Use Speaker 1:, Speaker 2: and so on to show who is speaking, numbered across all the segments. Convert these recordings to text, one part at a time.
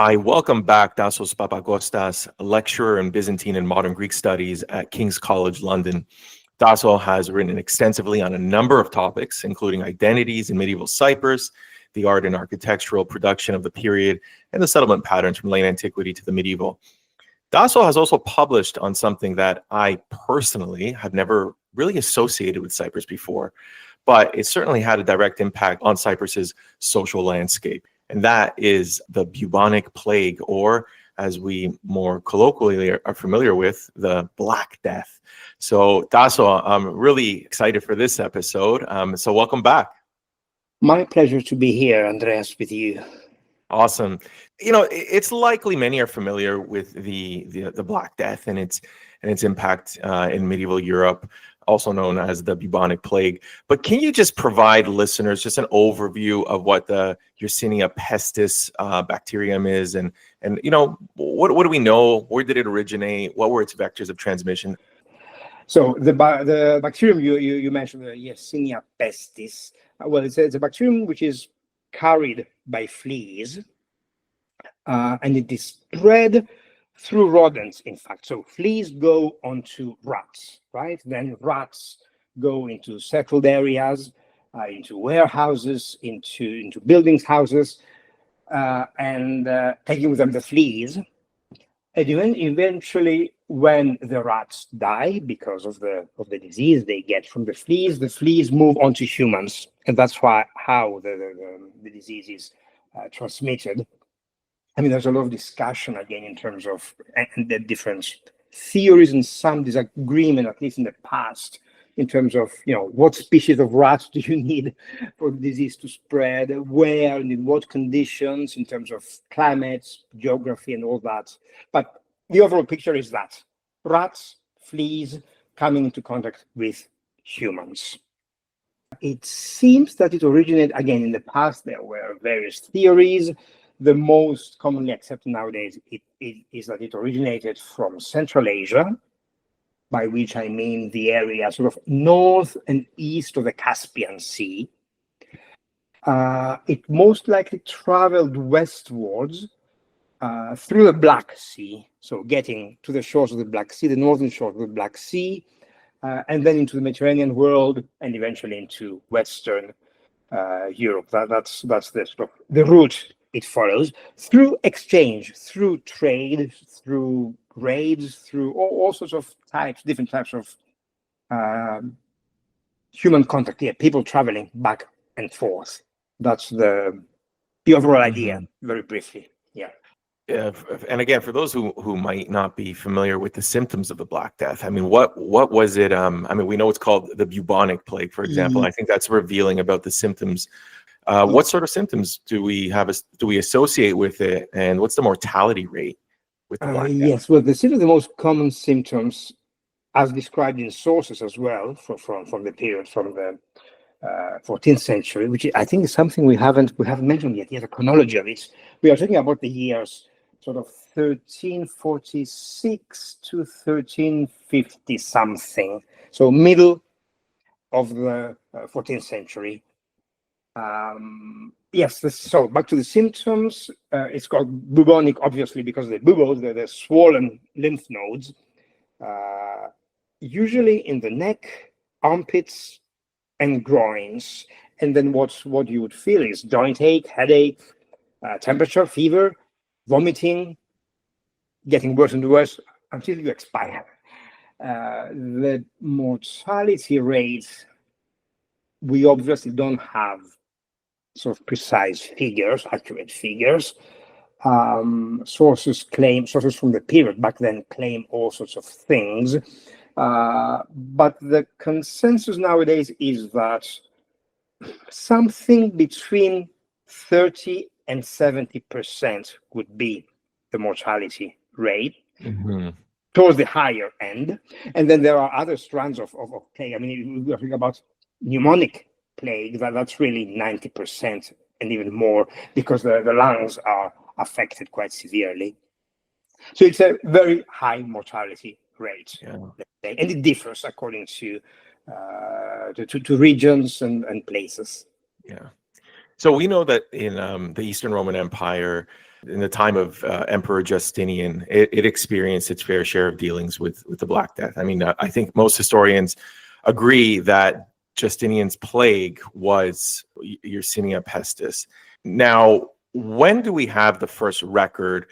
Speaker 1: I welcome back Tassos Papacostas, a lecturer in Byzantine and Modern Greek Studies at King's College London. Tasso has written extensively on a number of topics, including identities in medieval Cyprus, the art and architectural production of the period, and the settlement patterns from late antiquity to the medieval. Tasso has also published on something that I personally have never really associated with Cyprus before, but it certainly had a direct impact on Cyprus's social landscape. And that is the bubonic plague, or as we more colloquially are familiar with, the Black Death. So Tasso, I'm really excited for this episode. So welcome back.
Speaker 2: My pleasure to be here, Andreas, with you.
Speaker 1: Awesome. You know, it's likely many are familiar with the Black Death and its impact in medieval Europe, also known as the bubonic plague. But can you just provide listeners just an overview of what the Yersinia pestis bacterium is, and you know, what do we know? Where did it originate? What were its vectors of transmission?
Speaker 2: So the bacterium you mentioned, the Yersinia pestis. Well, it's a bacterium which is carried by fleas, and it is spread through rodents, in fact. So fleas go onto rats, right? Then rats go into settled areas, into warehouses, into buildings, houses, and taking with them the fleas. And eventually, when the rats die because of the disease they get from the fleas move on to humans, and that's how the disease is transmitted. I mean, there's a lot of discussion again in terms of and the different theories and some disagreement, at least in the past, in terms of, you know, what species of rats do you need for the disease to spread, where and in what conditions, in terms of climates, geography, and all that. But the overall picture is that rats, fleas coming into contact with humans. It seems that it originated, again, in the past, there were various theories. The most commonly accepted nowadays is that it originated from Central Asia, by which I mean the area sort of north and east of the Caspian Sea. It most likely traveled westwards through the Black Sea, so getting to the shores of the Black Sea, the northern shores of the Black Sea, and then into the Mediterranean world, and eventually into Western Europe. That's the sort of the route it follows, through exchange, through trade, through raids, through all sorts of different types of human contact. Yeah, people traveling back and forth. That's the overall idea, very briefly. Yeah.
Speaker 1: And again, for those who might not be familiar with the symptoms of the Black Death, I mean, what was it? I mean, we know it's called the bubonic plague, for example. I think that's revealing about the symptoms. What sort of symptoms do we associate with it, and what's the mortality rate with the Black Death?
Speaker 2: Yes, well, the most common symptoms, as described in sources as well, from the period from the 14th century, which I think is something we haven't mentioned yet. The chronology of it. We are talking about the years sort of 1346 to 1350 something, so middle of the 14th century. Yes, so back to the symptoms. It's called bubonic, obviously, because the buboes, the swollen lymph nodes, usually in the neck, armpits, and groins. And then what you would feel is joint ache, headache, temperature, fever, vomiting, getting worse and worse until you expire. The mortality rate, we obviously don't have sort of precise figures, accurate figures. Sources from the period back then claim all sorts of things. But the consensus nowadays is that something between 30 and 70% would be the mortality rate, towards the higher end. And then there are other strands of plague. I mean, we're talking about pneumonic plague, that's really 90% and even more, because the lungs are affected quite severely. So it's a very high mortality rate, and it differs according to regions and places.
Speaker 1: Yeah. So we know that in the Eastern Roman Empire, in the time of Emperor Justinian, it experienced its fair share of dealings with the Black Death. I mean, I think most historians agree that Justinian's plague was Yersinia pestis. Now, when do we have the first record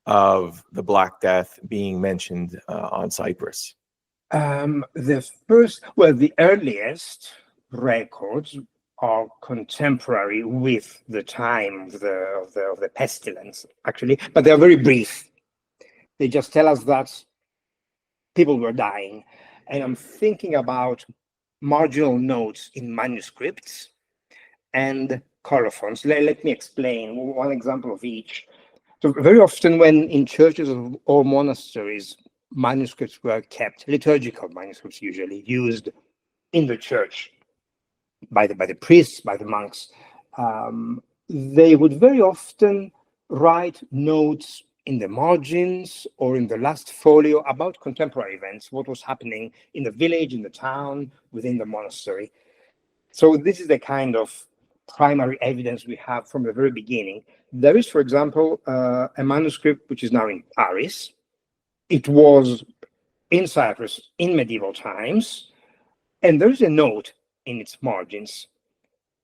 Speaker 1: of the Black Death being mentioned on Cyprus?
Speaker 2: The earliest records are contemporary with the time of the pestilence, actually, but they're very brief. They just tell us that people were dying. And I'm thinking about marginal notes in manuscripts and colophons. Let me explain one example of each. So very often when in churches or monasteries, manuscripts were kept, liturgical manuscripts usually, used in the church by the priests, by the monks, they would very often write notes in the margins or in the last folio about contemporary events, what was happening in the village, in the town, within the monastery. So this is the kind of primary evidence we have from the very beginning. There is, for example, a manuscript which is now in Paris. It was in Cyprus in medieval times, and there's a note in its margins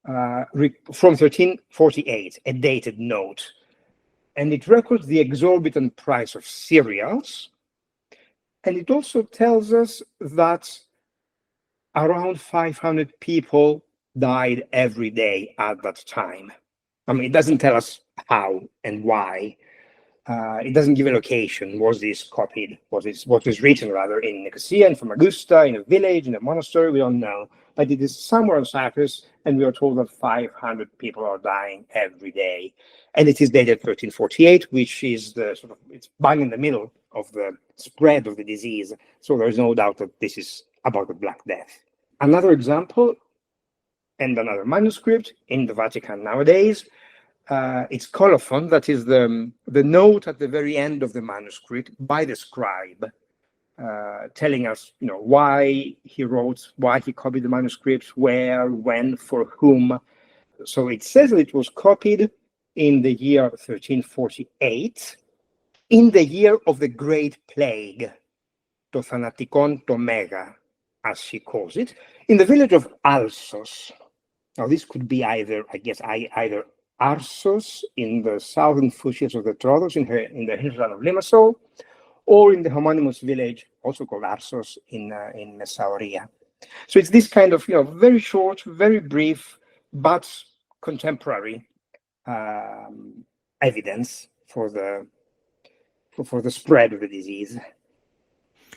Speaker 2: from 1348, a dated note, and it records the exorbitant price of cereals, and it also tells us that around 500 people died every day at that time. I mean, it doesn't tell us how and why. It doesn't give a location. Was this copied? What was written rather in Nicosia, in Famagusta, in a village, in a monastery? We don't know. But it is somewhere in Cyprus, and we are told that 500 people are dying every day. And it is dated 1348, which is it's bang in the middle of the spread of the disease. So there's no doubt that this is about the Black Death. Another example, and another manuscript in the Vatican nowadays, it's colophon, that is the note at the very end of the manuscript by the scribe, telling us, why he wrote, why he copied the manuscript, where, when, for whom. So it says that it was copied in the year 1348, in the year of the Great Plague, to thanatikon to mega, as she calls it, in the village of Alsos. Now this could be either Arsos in the southern foothills of the Troodos in the hinterland of Limassol, or in the homonymous village, also called Arsos, in Messauria. So it's this kind of very short, very brief, but contemporary evidence for the spread of the disease.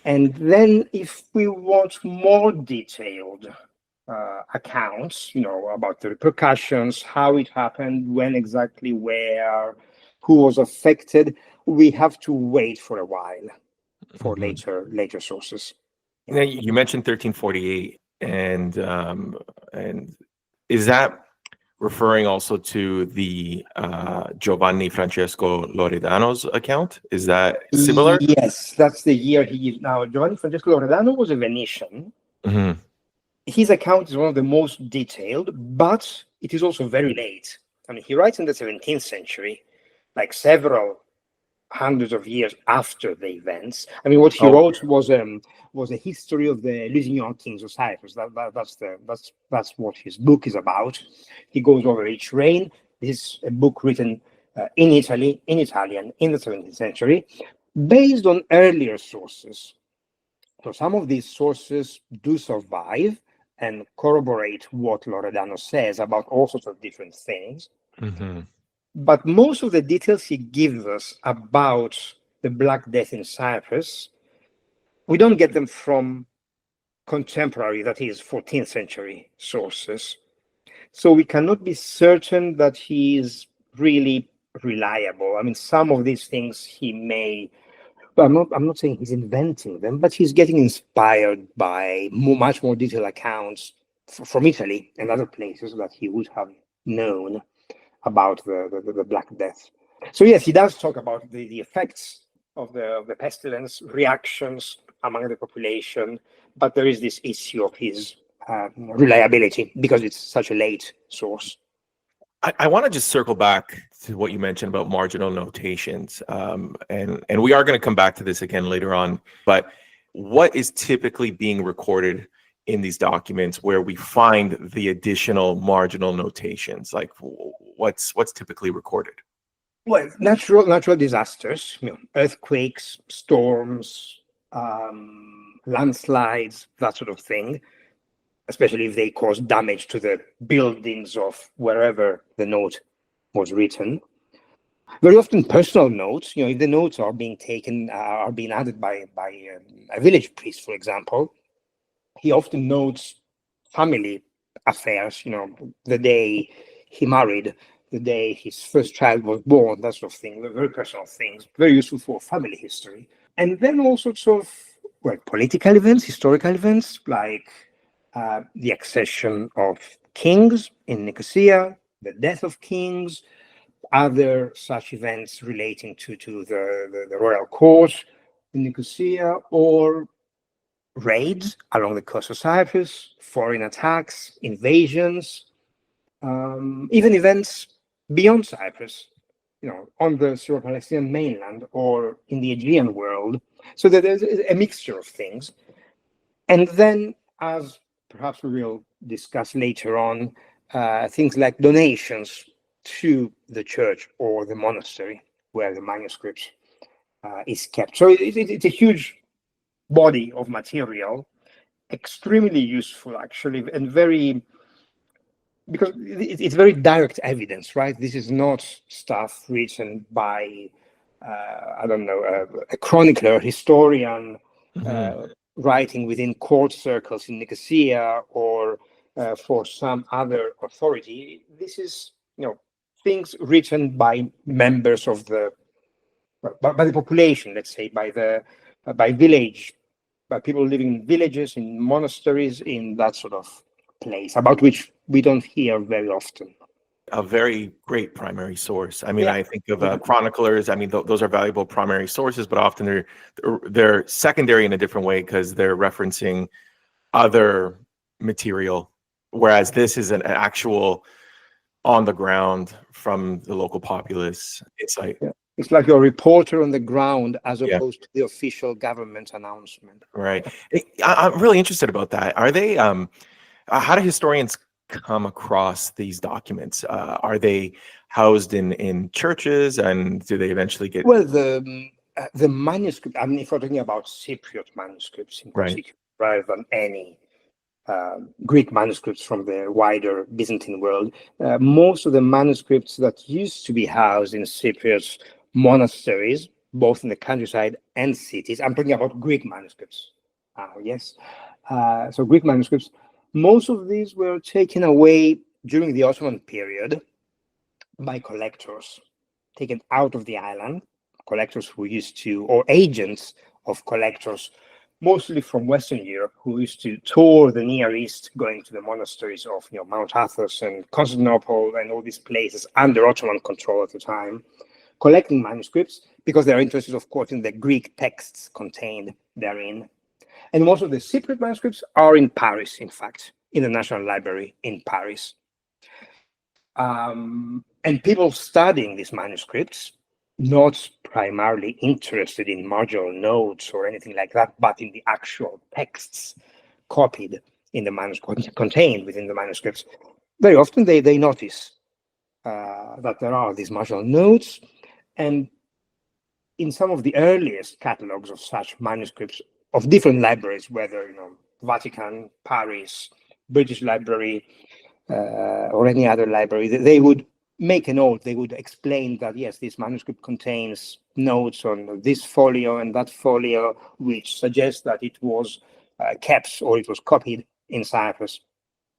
Speaker 2: And then if we want more detailed accounts, about the repercussions, how it happened, when exactly, where, who was affected, we have to wait for a while for later sources.
Speaker 1: Now, you mentioned 1348, and is that referring also to the Giovanni Francesco Loredano's account? Is that similar?
Speaker 2: Yes, that's the year he is now. Giovanni Francesco Loredano was a Venetian.
Speaker 1: Mm-hmm.
Speaker 2: His account is one of the most detailed, but it is also very late. I mean, he writes in the 17th century, like several hundreds of years after the events. I mean, what he wrote was a history of the Lusignan kings of Cyprus. That's what his book is about. He goes over each reign. This is a book written in Italy, in Italian, in the 17th century, based on earlier sources. So some of these sources do survive and corroborate what Loredano says about all sorts of different things.
Speaker 1: Mm-hmm.
Speaker 2: But most of the details he gives us about the Black Death in Cyprus, we don't get them from contemporary, that is 14th century sources. So we cannot be certain that he is really reliable. I mean, some of these things he may, I'm not saying he's inventing them, but he's getting inspired by much more detailed accounts from Italy and other places that he would have known about the Black Death. So yes, he does talk about the effects of the pestilence, reactions among the population, but there is this issue of his reliability because it's such a late source.
Speaker 1: I want to just circle back to what you mentioned about marginal notations, and we are going to come back to this again later on. But what is typically being recorded in these documents where we find the additional marginal notations? Like, what's typically recorded?
Speaker 2: Well, natural disasters, earthquakes, storms, landslides, that sort of thing, especially if they cause damage to the buildings of wherever the note was written. Very often personal notes, if the notes are being taken, are being added by a village priest, for example, he often notes family affairs, the day he married, the day his first child was born, that sort of thing, very personal things, very useful for family history. And then all sorts of, political events, historical events, like the accession of kings in Nicosia, the death of kings, other such events relating to the royal court in Nicosia, or raids along the coast of Cyprus, foreign attacks, invasions, even events beyond Cyprus, on the Syro-Palestinian mainland or in the Aegean world. So that there's a mixture of things. And then, as perhaps we will discuss later on, things like donations to the church or the monastery where the manuscript is kept. So it's a huge body of material, extremely useful actually, and because it's very direct evidence, right? This is not stuff written by a chronicler, a historian, writing within court circles in Nicosia or for some other authority. This is things written by members of by the population, let's say, by village, by people living in villages, in monasteries, in that sort of place, about which we don't hear very often.
Speaker 1: A very great primary source. I mean, I think of chroniclers. I mean, those are valuable primary sources, but often they're secondary in a different way because they're referencing other material, whereas this is an actual on the ground from the local populace insight.
Speaker 2: Yeah. It's like you're a reporter on the ground as opposed to the official government announcement.
Speaker 1: Right. I'm really interested about that. Are they, how do historians come across these documents? Are they housed in churches, and do they eventually get?
Speaker 2: Well, the manuscript, I mean, if we're talking about Cypriot manuscripts in particular, rather than any Greek manuscripts from the wider Byzantine world, most of the manuscripts that used to be housed in Cypriot monasteries, both in the countryside and cities, I'm talking about Greek manuscripts, yes. So Greek manuscripts, most of these were taken away during the Ottoman period by collectors, taken out of the island, collectors who used to, or agents of collectors, mostly from Western Europe, who used to tour the Near East, going to the monasteries of Mount Athos and Constantinople and all these places under Ottoman control at the time, collecting manuscripts because they're interested, of course, in the Greek texts contained therein. And most of the Cypriot manuscripts are in Paris, in fact, in the National Library in Paris. And people studying these manuscripts, not primarily interested in marginal notes or anything like that, but in the actual texts copied in the manuscript, contained within the manuscripts, very often they notice that there are these marginal notes. And in some of the earliest catalogs of such manuscripts of different libraries, whether Vatican, Paris, British Library, or any other library, they would make a note. They would explain that, yes, this manuscript contains notes on this folio and that folio, which suggests that it was kept or it was copied in Cyprus.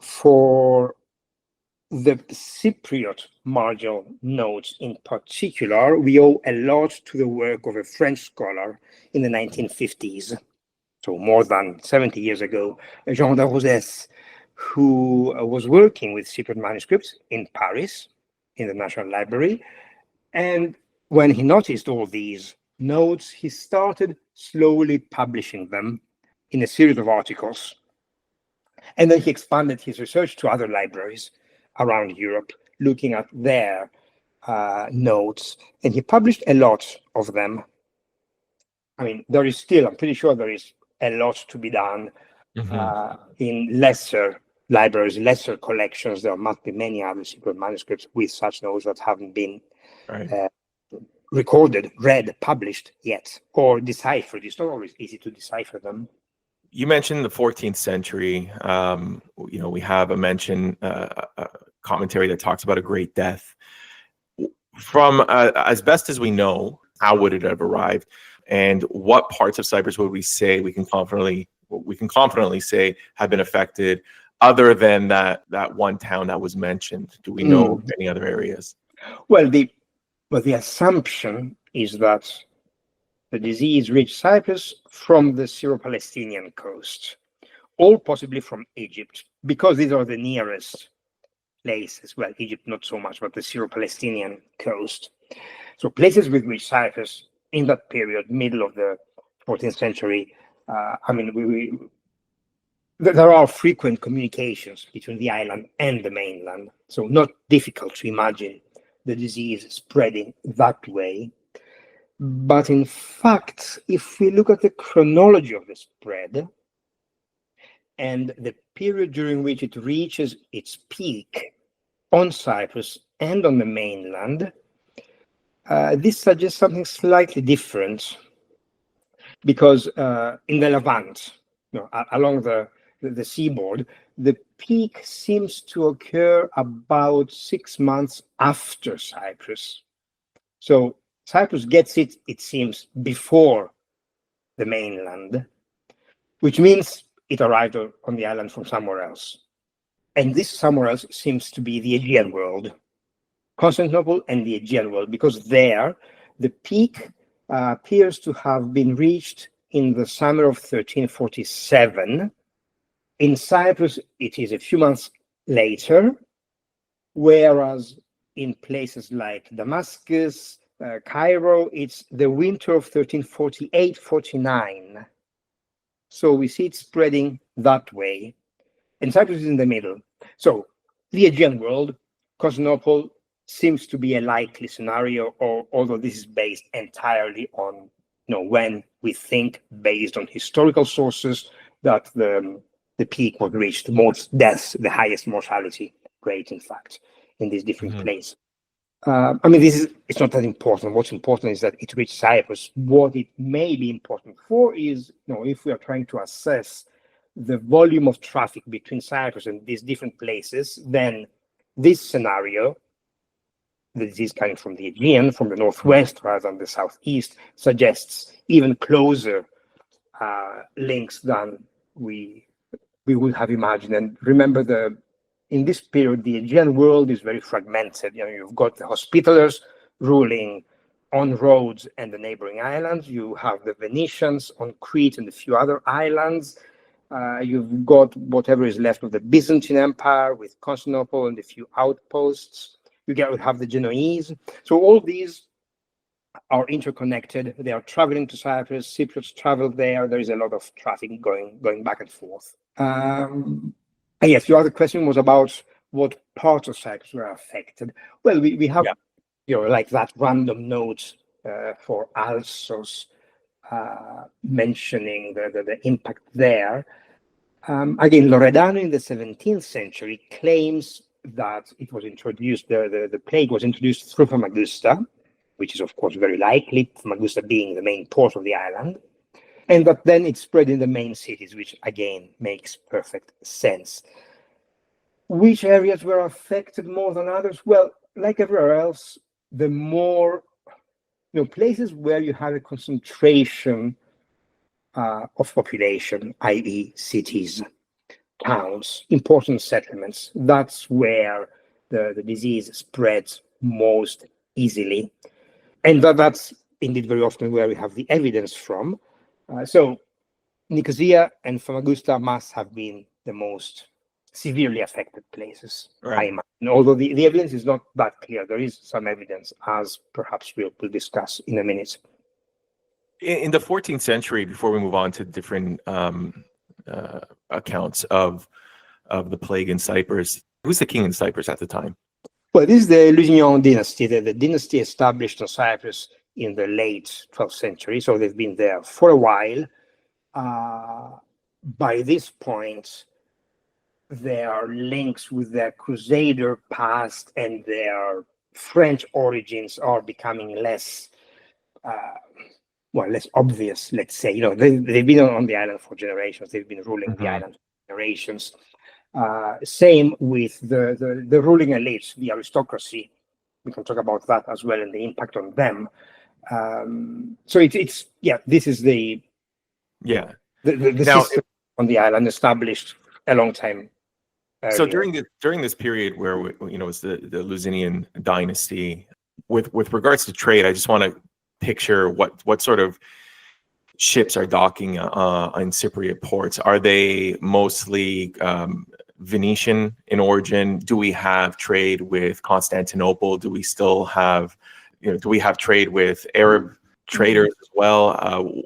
Speaker 2: For the Cypriot marginal notes in particular, we owe a lot to the work of a French scholar in the 1950s, so more than 70 years ago, Jean de Rosès, who was working with Cypriot manuscripts in Paris, in the National Library. And when he noticed all these notes, he started slowly publishing them in a series of articles. And then he expanded his research to other libraries around Europe, looking at their notes, and he published a lot of them. I mean, there is still, I'm pretty sure there is a lot to be done in lesser libraries, lesser collections. There must be many other secret manuscripts with such notes that haven't been recorded, read, published yet, or deciphered. It's not always easy to decipher them.
Speaker 1: You mentioned the 14th century. We have a mention, a commentary that talks about a great death. From as best as we know, how would it have arrived, and what parts of Cyprus would we say we can confidently say have been affected, other than that one town that was mentioned? Do we know of any other areas?
Speaker 2: Well, the assumption is that the disease reached Cyprus from the Syro-Palestinian coast, or possibly from Egypt, because these are the nearest places. Well, Egypt not so much, but the Syro-Palestinian coast. So places with which Cyprus, in that period, middle of the 14th century, there are frequent communications between the island and the mainland. So not difficult to imagine the disease spreading that way. But in fact, if we look at the chronology of the spread and the period during which it reaches its peak on Cyprus and on the mainland, this suggests something slightly different, because in the Levant, along the seaboard, the peak seems to occur about 6 months after Cyprus. So Cyprus gets it, it seems, before the mainland, which means it arrived on the island from somewhere else. And this somewhere else seems to be the Aegean world, Constantinople and the Aegean world, because there the peak appears to have been reached in the summer of 1347. In Cyprus, it is a few months later, whereas in places like Damascus, Cairo, it's the winter of 1348-49. So we see it spreading that way. And Cyprus is in the middle. So the Aegean world, Constantinople, seems to be a likely scenario, although this is based entirely on, when we think, based on historical sources, that the peak was reached, the most deaths, the highest mortality rate, in fact, in these different places. It's not that important. What's important is that it reached Cyprus. What it may be important for is, if we are trying to assess the volume of traffic between Cyprus and these different places, then this scenario, the disease coming from the Aegean, from the northwest rather than the southeast, suggests even closer links than we would have imagined. And remember, in this period, the Aegean world is very fragmented. You've got the Hospitallers ruling on Rhodes and the neighboring islands. You have the Venetians on Crete and a few other islands. You've got whatever is left of the Byzantine Empire with Constantinople and a few outposts. You have the Genoese. So all these are interconnected. They are traveling to Cyprus. Cypriots travel there. There is a lot of traffic going back and forth. Yes, your other question was about what parts of Cyprus were affected. Well, we have, like that random note for Alsos mentioning the impact there. Again, Loredano in the 17th century claims that it was introduced, the plague was introduced through Famagusta, which is of course very likely, Famagusta being the main port of the island, and that then it spread in the main cities, which again makes perfect sense. Which areas were affected more than others? Well, like everywhere else, the more, places where you have a concentration of population, i.e. cities, towns, important settlements, that's where the disease spreads most easily. And that's indeed very often where we have the evidence from. So Nicosia and Famagusta must have been the most severely affected places, I imagine. Although the evidence is not that clear, there is some evidence, as perhaps we'll discuss in a minute.
Speaker 1: In the 14th century, before we move on to different accounts of the plague in Cyprus, who's the king in Cyprus at the time?
Speaker 2: Well, this is the Lusignan dynasty, the dynasty established in Cyprus in the late 12th century. So they've been there for a while. By this point, their links with their Crusader past and their French origins are becoming less obvious, let's say. They've been on the island for generations. They've been ruling the island for generations. Same with the ruling elites, the aristocracy. We can talk about that as well and the impact on them. So this is the system on the island established a long time earlier.
Speaker 1: So during this period where it's the Lusinian dynasty, with regards to trade, I just want to picture what sort of ships are docking in Cypriot ports. Are they mostly Venetian in origin? Do we have trade with Constantinople? Do we still have, do we have trade with Arab traders as well?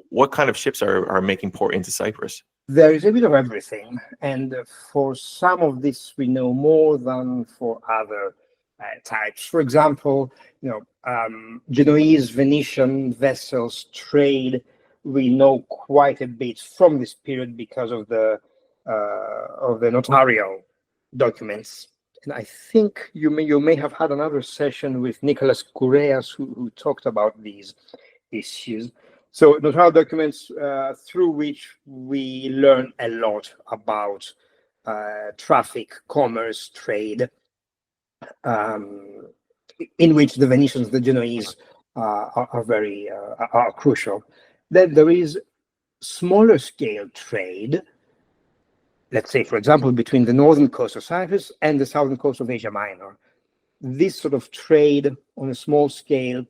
Speaker 1: What kind of ships are making port into Cyprus?
Speaker 2: There is a bit of everything, and for some of this we know more than for other types. For example, Genoese, Venetian vessels trade. We know quite a bit from this period because of the notarial documents. And I think you may have had another session with Nicholas Koureas who talked about these issues. So notarial documents through which we learn a lot about traffic, commerce, trade, in which the Venetians, the Genoese are very crucial. Then there is smaller scale trade, let's say, for example, between the northern coast of Cyprus and the southern coast of Asia Minor. This sort of trade on a small scale,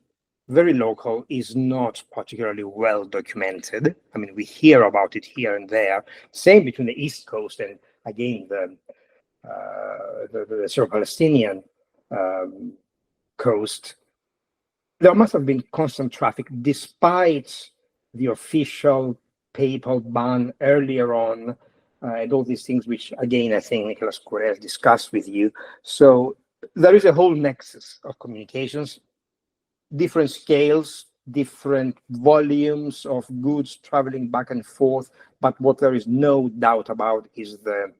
Speaker 2: very local, is not particularly well documented. I mean, we hear about it here and there. Same between the east coast and, again, the Syro-Palestinian coast. There must have been constant traffic, despite the official papal ban earlier on, and all these things, which, again, I think Nicholas Koureas discussed with you. So there is a whole nexus of communications, different scales, different volumes of goods traveling back and forth. But what there is no doubt about is the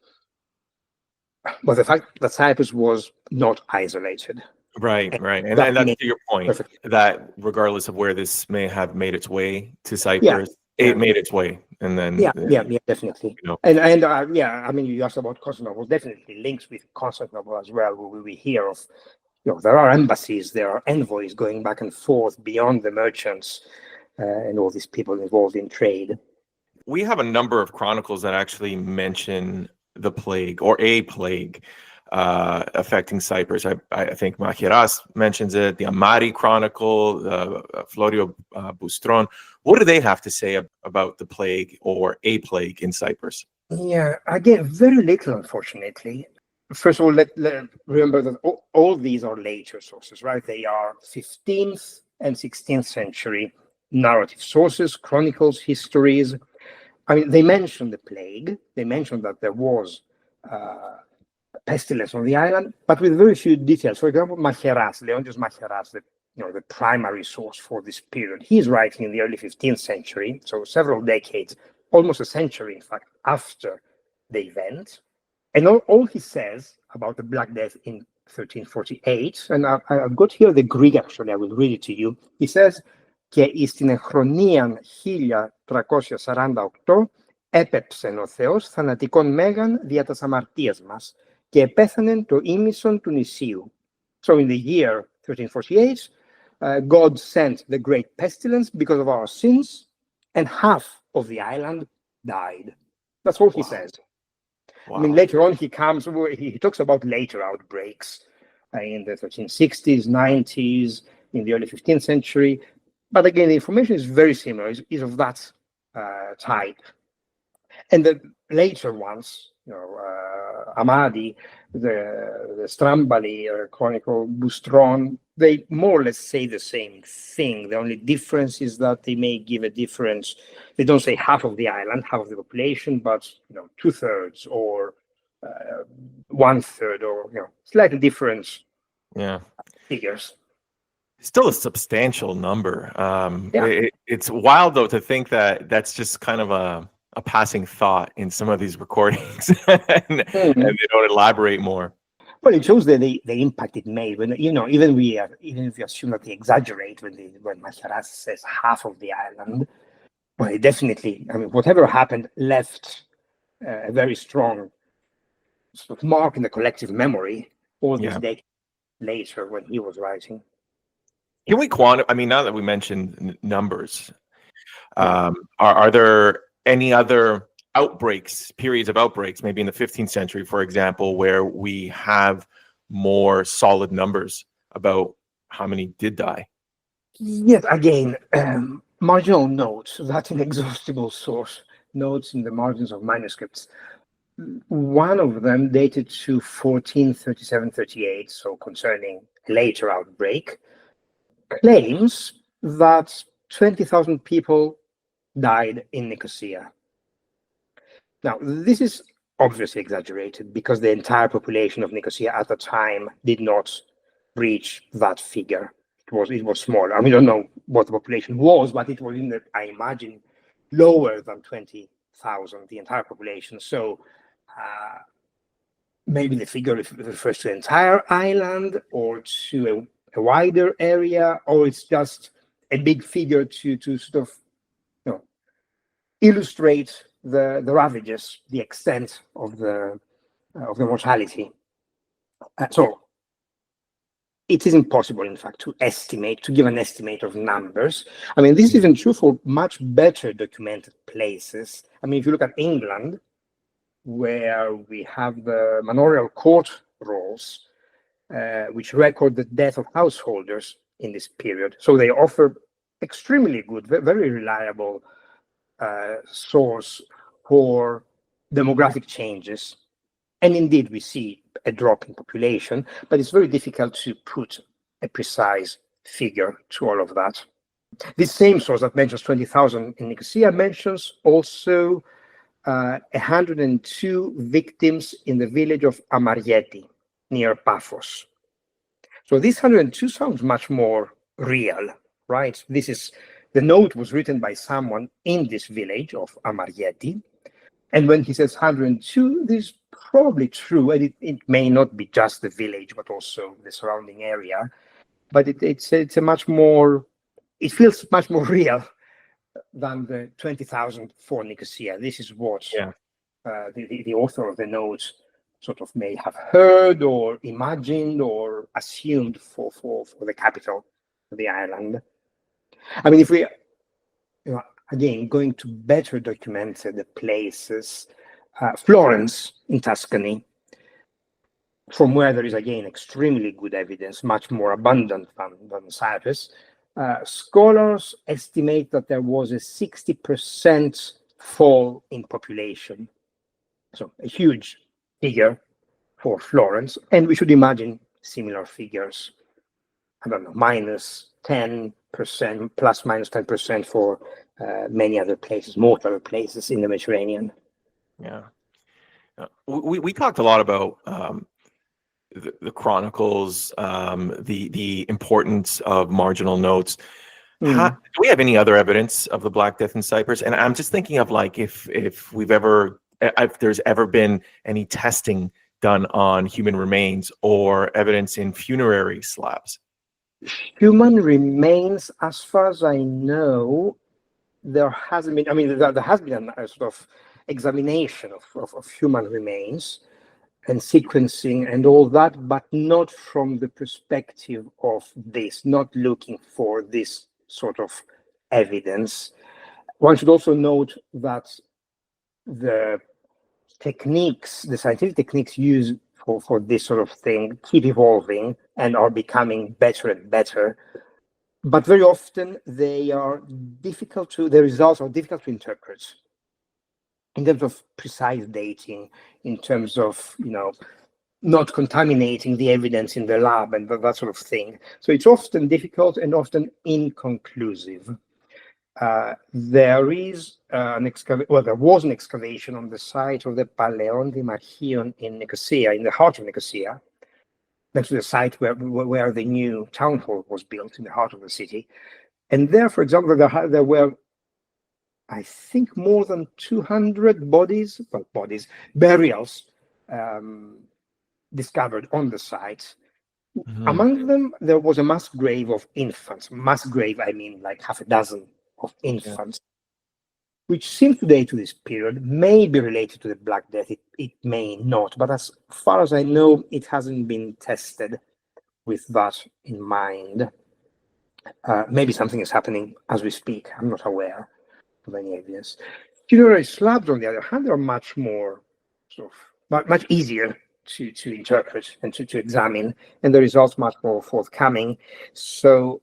Speaker 2: fact that Cyprus was not isolated.
Speaker 1: Right. And that's to your point, that regardless of where this may have made its way to Cyprus, it made its way. And then
Speaker 2: definitely. And I mean, you asked about Constantinople. Definitely links with Constantinople as well. We hear of, there are embassies, there are envoys going back and forth beyond the merchants and all these people involved in trade.
Speaker 1: We have a number of chronicles that actually mention the plague or a plague affecting Cyprus. I think Machiras mentions it, the Amari Chronicle, Florio Boustron. What do they have to say about the plague or a plague in Cyprus?
Speaker 2: Yeah, again, very little, unfortunately. First of all, let remember that all these are later sources, right? They are 15th and 16th century narrative sources, chronicles, histories. I mean, they mention the plague. They mention that there was pestilence on the island, but with very few details. For example, Macheras, Leontios Macheras, the primary source for this period, he's writing in the early 15th century, so several decades, almost a century, in fact, after the event. And all he says about the Black Death in 1348, and I've got here the Greek, actually, I will read it to you. He says, «Και εις την εχρονίαν 1348 έπεψεν ο Θεός θανατικόν μέγαν δια τας αμαρτίας μας και επέθανεν το ήμισον του νησίου». So in the year 1348, God sent the great pestilence because of our sins, and half of the island died. That's all he says. Wow. I mean, later on he talks about later outbreaks in the 1360s, 90s, in the early 15th century. But again, the information is very similar, is of that type. And the later ones, Amadi, the Strambali Chronicle, Boustron, they more or less say the same thing. The only difference is that they may give a difference. They don't say half of the island, half of the population, but 2/3 or 1/3, or slightly different
Speaker 1: Yeah.
Speaker 2: figures.
Speaker 1: Still a substantial number.
Speaker 2: Yeah.
Speaker 1: It's wild, though, to think that that's just kind of a passing thought in some of these recordings, and they don't elaborate more.
Speaker 2: Well, it shows the impact it made. When even if we assume that they exaggerate when Macharas says half of the island, well, it definitely. I mean, whatever happened left a very strong sort of mark in the collective memory all these decades later when he was writing.
Speaker 1: Can we I mean, now that we mentioned numbers, are there any other periods of outbreaks, maybe in the 15th century, for example, where we have more solid numbers about how many did die?
Speaker 2: Yet again, marginal notes, that's an inexhaustible source, notes in the margins of manuscripts. One of them dated to 1437-38, so concerning a later outbreak, claims that 20,000 people died in Nicosia. Now, this is obviously exaggerated because the entire population of Nicosia at the time did not reach that figure. It was smaller. I mean, we don't know what the population was, but it was I imagine, lower than 20,000, the entire population. So maybe the figure refers to the entire island or to a wider area, or it's just a big figure to sort of illustrate the ravages, the extent of the mortality. So it is impossible, in fact, to give an estimate of numbers. I mean, this is even true for much better documented places. I mean, if you look at England, where we have the manorial court rolls, which record the death of householders in this period. So they offer extremely good, very reliable source for demographic changes. And indeed, we see a drop in population, but it's very difficult to put a precise figure to all of that. This same source that mentions 20,000 in Nicosia mentions also 102 victims in the village of Amarieti, near Paphos. So this 102 sounds much more real, right? The note was written by someone in this village of Amarieti. And when he says 102, this is probably true. And it may not be just the village, but also the surrounding area. But it feels much more real than the 20,000 for Nicosia. This is what the author of the note sort of may have heard or imagined or assumed for the capital of the island. I mean, if we, again, going to better documented places, Florence in Tuscany, from where there is, again, extremely good evidence, much more abundant than Cyprus, scholars estimate that there was a 60% fall in population. So a huge figure for Florence. And we should imagine similar figures, I don't know, minus 10%, plus minus 10% for many other places, most other places in the Mediterranean.
Speaker 1: Yeah. We talked a lot about the chronicles, the importance of marginal notes. Do we have any other evidence of the Black Death in Cyprus? And I'm just thinking of like if there's ever been any testing done on human remains or evidence in funerary slabs.
Speaker 2: Human remains, as far as I know, there hasn't been. I mean, there has been a sort of examination of human remains and sequencing and all that, but not from the perspective of this, not looking for this sort of evidence. One should also note that the scientific techniques used for this sort of thing keep evolving and are becoming better and better. But very often the results are difficult to interpret in terms of precise dating, in terms of, not contaminating the evidence in the lab and that sort of thing. So it's often difficult and often inconclusive. There was an excavation on the site of the Paleon de Marchion in Nicosia, in the heart of Nicosia, next to the site where the new town hall was built in the heart of the city. And there, for example, there were, I think, more than 200 burials discovered on the site.
Speaker 1: Mhm.
Speaker 2: Among them, there was a mass grave of infants. Mass grave, I mean, like half a dozen of infants, which seems to date to this period, may be related to the Black Death. It may not, but as far as I know, it hasn't been tested with that in mind. Maybe something is happening as we speak. I'm not aware of any of this. Funerary slabs, on the other hand, are much more much easier to interpret and to examine, and the results much more forthcoming. So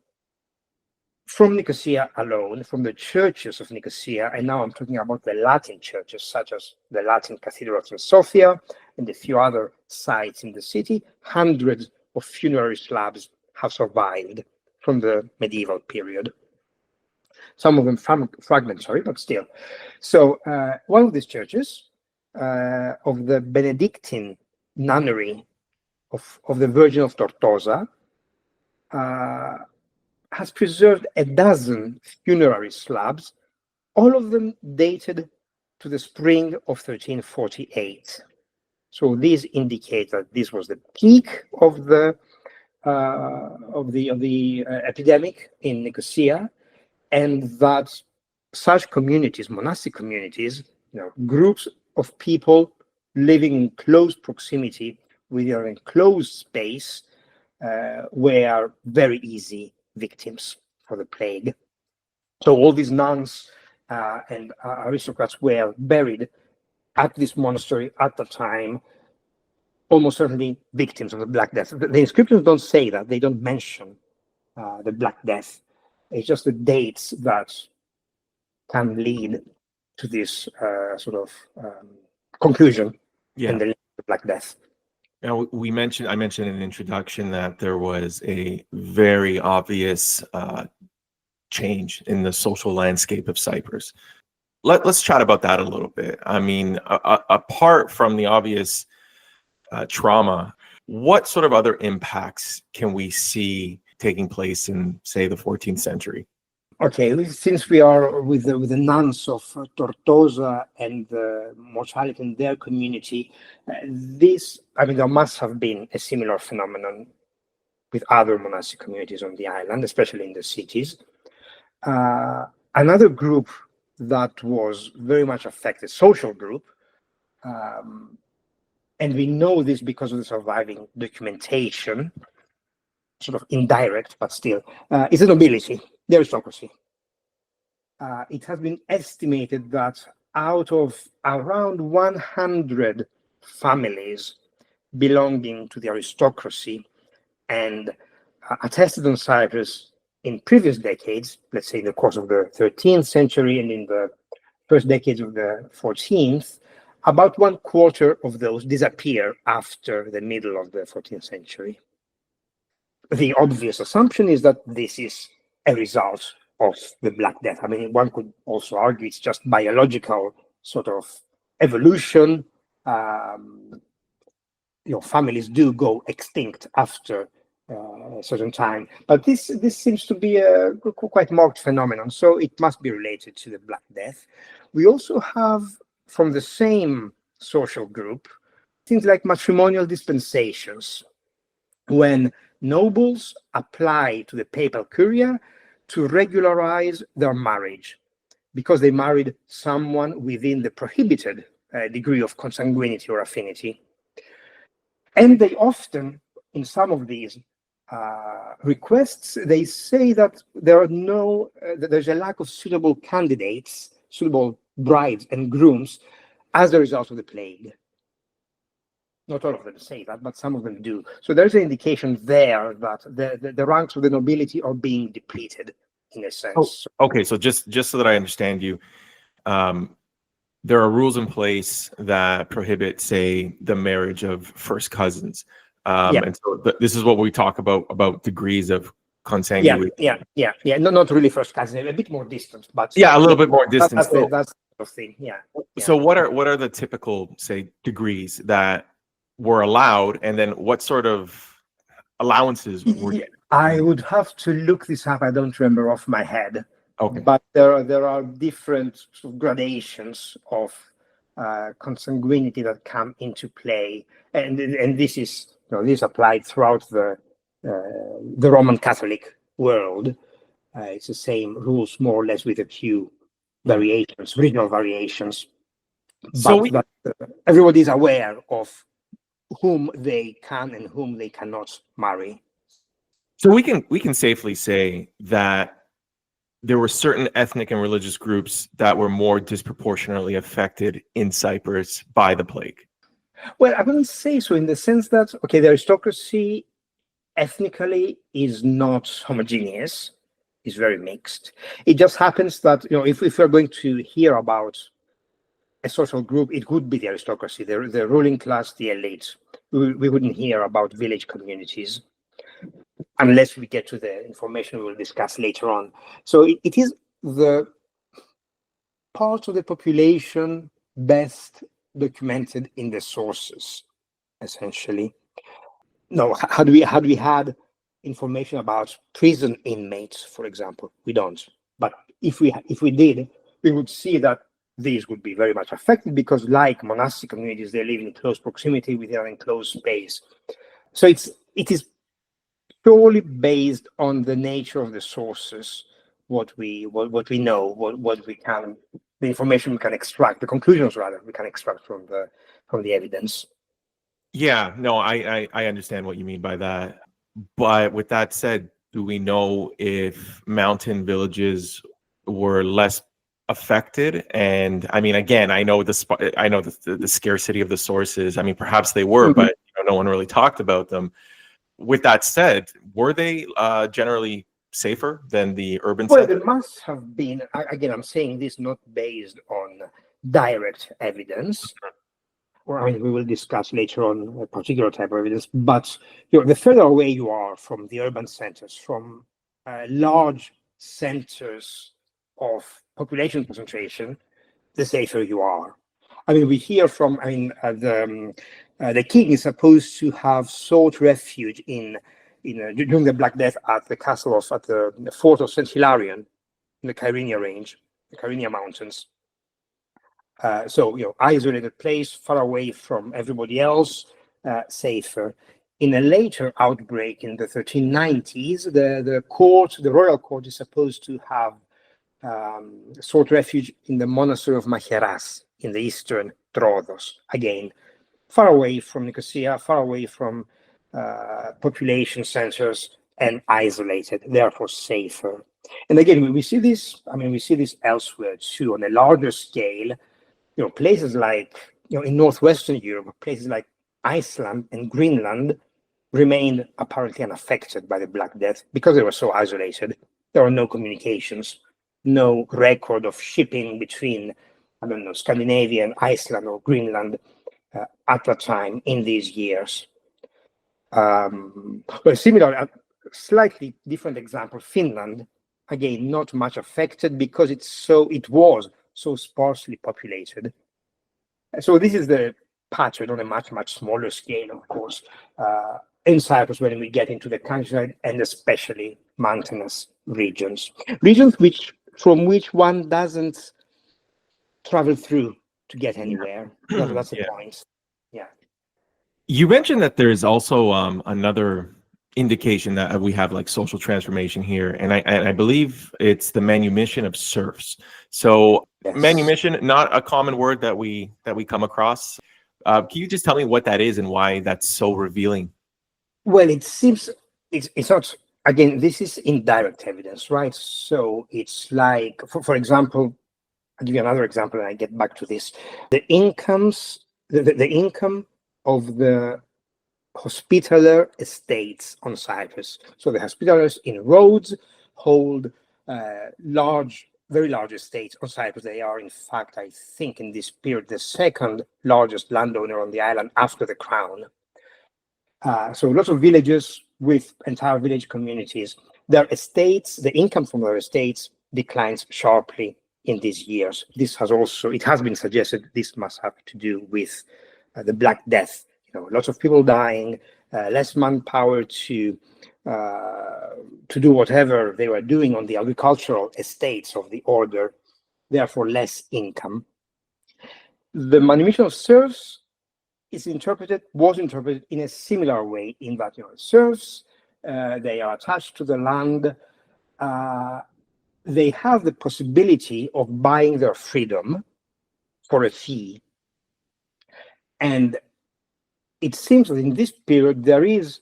Speaker 2: from Nicosia alone, from the churches of Nicosia, and now I'm talking about the Latin churches, such as the Latin Cathedral in Sofia and a few other sites in the city, hundreds of funerary slabs have survived from the medieval period. Some of them fragmentary, but still. So one of these churches of the Benedictine nunnery of the Virgin of Tortosa has preserved a dozen funerary slabs, all of them dated to the spring of 1348. So these indicate that this was the peak of the epidemic in Nicosia, and that such communities, monastic communities, groups of people living in close proximity with their enclosed space, were very easy victims for the plague. So all these nuns and aristocrats were buried at this monastery at the time, almost certainly victims of the Black Death. The inscriptions don't say that, they don't mention the Black Death. It's just the dates that can lead to this conclusion in the Black Death.
Speaker 1: Now, I mentioned in the introduction that there was a very obvious change in the social landscape of Cyprus. Let's chat about that a little bit. I mean, apart from the obvious trauma, what sort of other impacts can we see taking place in, say, the 14th century?
Speaker 2: Okay, since we are with the nuns of Tortosa and the mortality in their community, there must have been a similar phenomenon with other monastic communities on the island, especially in the cities. Another group that was very much affected, social group, and we know this because of the surviving documentation, sort of indirect, but still, is the nobility, the aristocracy. It has been estimated that out of around 100 families belonging to the aristocracy and attested on Cyprus in previous decades, let's say in the course of the 13th century and in the first decades of the 14th, about 1/4 of those disappear after the middle of the 14th century. The obvious assumption is that this is a result of the Black Death. I mean, one could also argue it's just biological sort of evolution. Families do go extinct after a certain time, but this seems to be a quite marked phenomenon, so it must be related to the Black Death. We also have, from the same social group, things like matrimonial dispensations, when nobles apply to the papal curia to regularize their marriage because they married someone within the prohibited degree of consanguinity or affinity. And they often, in some of these requests, they say that there's a lack of suitable candidates, suitable brides and grooms as a result of the plague. Not all of them say that, but some of them do. So there's an indication there that the ranks of the nobility are being depleted in a sense.
Speaker 1: Oh, okay, so just so that I understand you, there are rules in place that prohibit, say, the marriage of first cousins. And so this is what we talk about degrees of consanguinity.
Speaker 2: Yeah. No, not really first cousins, a bit more distant, but
Speaker 1: a little bit more distant.
Speaker 2: That's the sort of thing. Yeah.
Speaker 1: So what are the typical, say, degrees that were allowed, and then what sort of allowances were given?
Speaker 2: I would have to look this up. I don't remember off my head.
Speaker 1: Okay.
Speaker 2: But there are different sort of gradations of consanguinity that come into play, and this is this applied throughout the Roman Catholic world. It's the same rules more or less with a few variations, regional variations.
Speaker 1: So
Speaker 2: But everybody is aware of whom they can and whom they cannot marry.
Speaker 1: So we can safely say that there were certain ethnic and religious groups that were more disproportionately affected in Cyprus by the plague.
Speaker 2: Well, I wouldn't say so, in the sense that, okay, the aristocracy ethnically is not homogeneous, is very mixed. It just happens that, if we're going to hear about a social group, it would be the aristocracy, the ruling class, the elite. We wouldn't hear about village communities, unless we get to the information we will discuss later on. So it is the part of the population best documented in the sources, essentially. No, had we had information about prison inmates, for example? We don't. But if we did, we would see that these would be very much affected, because like monastic communities, they live in close proximity with their enclosed space. So it is purely based on the nature of the sources, what we know, what we can, the information we can extract, the conclusions rather we can extract from the evidence.
Speaker 1: Yeah, no, I understand what you mean by that. But with that said, do we know if mountain villages were less affected? And I mean, again, I know the scarcity of the sources. I mean, perhaps they were, but no one really talked about them. With that said, were they generally safer than the urban
Speaker 2: Well,
Speaker 1: centers?
Speaker 2: there must have been. Again, I'm saying this not based on direct evidence, or we will discuss later on a particular type of evidence. But the further away you are from the urban centers, from large centers of population concentration, the safer you are. I mean, we hear from. The king is supposed to have sought refuge during the Black Death at the castle at the fort of St. Hilarion in the Kyrenia range, the Kyrenia mountains. So isolated place, far away from everybody else, safer. In a later outbreak in the 1390s, the royal court is supposed to have sought refuge in the monastery of Macheras in the eastern Troodos, again far away from Nicosia, far away from population centers, and isolated, therefore safer. And again, we see this. I mean, we see this elsewhere too, on a larger scale. Places like in northwestern Europe, places like Iceland and Greenland remained apparently unaffected by the Black Death because they were so isolated. There were no communications, no record of shipping between, Scandinavia and Iceland or Greenland at that time in these years. But similar, slightly different example, Finland, again, not much affected because it was so sparsely populated. So this is the pattern on a much, much smaller scale, of course, in Cyprus when we get into the countryside, and especially mountainous regions from which one doesn't travel through to get anywhere. That's the point. Yeah.
Speaker 1: You mentioned that there's also another indication that we have like social transformation here, and I believe it's the manumission of serfs. So yes. Manumission, not a common word that we come across. Can you just tell me what that is and why that's so revealing?
Speaker 2: Well, it seems it's not. Again, this is indirect evidence, right? So it's like, for example, I'll give you another example, and I get back to this. The income of the hospitaller estates on Cyprus. So the hospitallers in Rhodes hold very large estates on Cyprus. They are, in fact, I think in this period, the second largest landowner on the island after the crown. So lots of villages with entire village communities. Their estates, the income from their estates declines sharply in these years. It has been suggested this must have to do with the Black Death. Lots of people dying, less manpower to do whatever they were doing on the agricultural estates of the order, therefore less income. The manumission of serfs was interpreted in a similar way, in that serfs, they are attached to the land, they have the possibility of buying their freedom for a fee. And it seems that in this period there is,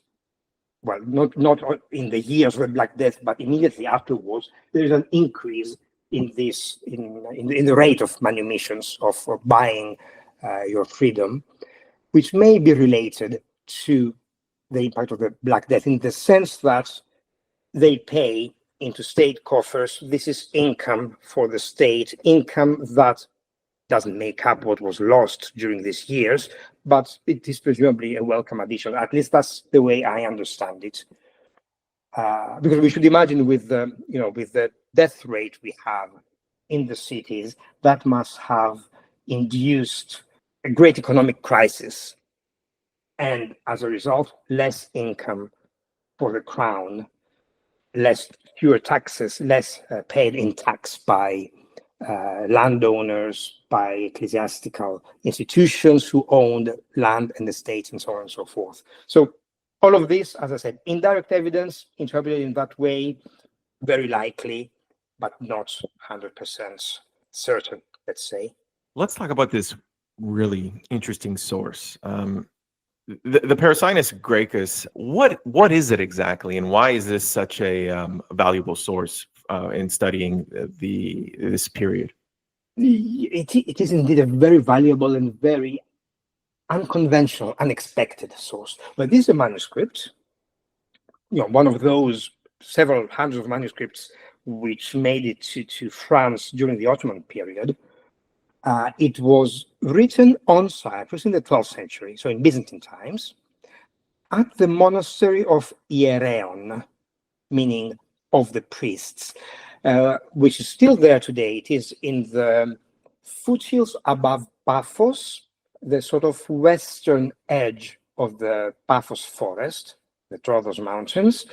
Speaker 2: well, not in the years of the Black Death, but immediately afterwards, there is an increase in this in the rate of manumissions, of buying your freedom, which may be related to the impact of the Black Death, in the sense that they pay into state coffers. This is income for the state, income that doesn't make up what was lost during these years, but it is presumably a welcome addition. At least that's the way I understand it. Because we should imagine with the death rate we have in the cities, that must have induced a great economic crisis, and as a result, less income for the crown, fewer taxes, less paid in tax by landowners, by ecclesiastical institutions who owned land and estates, and so on and so forth. So all of this, as I said, indirect evidence interpreted in that way, very likely, but not 100% certain, let's say.
Speaker 1: Let's talk about this really interesting source. The Parasinus Graecus, what is it exactly, and why is this such a valuable source in studying this period?
Speaker 2: It is indeed a very valuable and very unconventional, unexpected source. But this is a manuscript, one of those several hundreds of manuscripts which made it to France during the Ottoman period. It was written on Cyprus in the 12th century, so in Byzantine times, at the monastery of Hiereon, meaning of the priests, which is still there today. It is in the foothills above Paphos, the sort of western edge of the Paphos forest, the Troodos Mountains,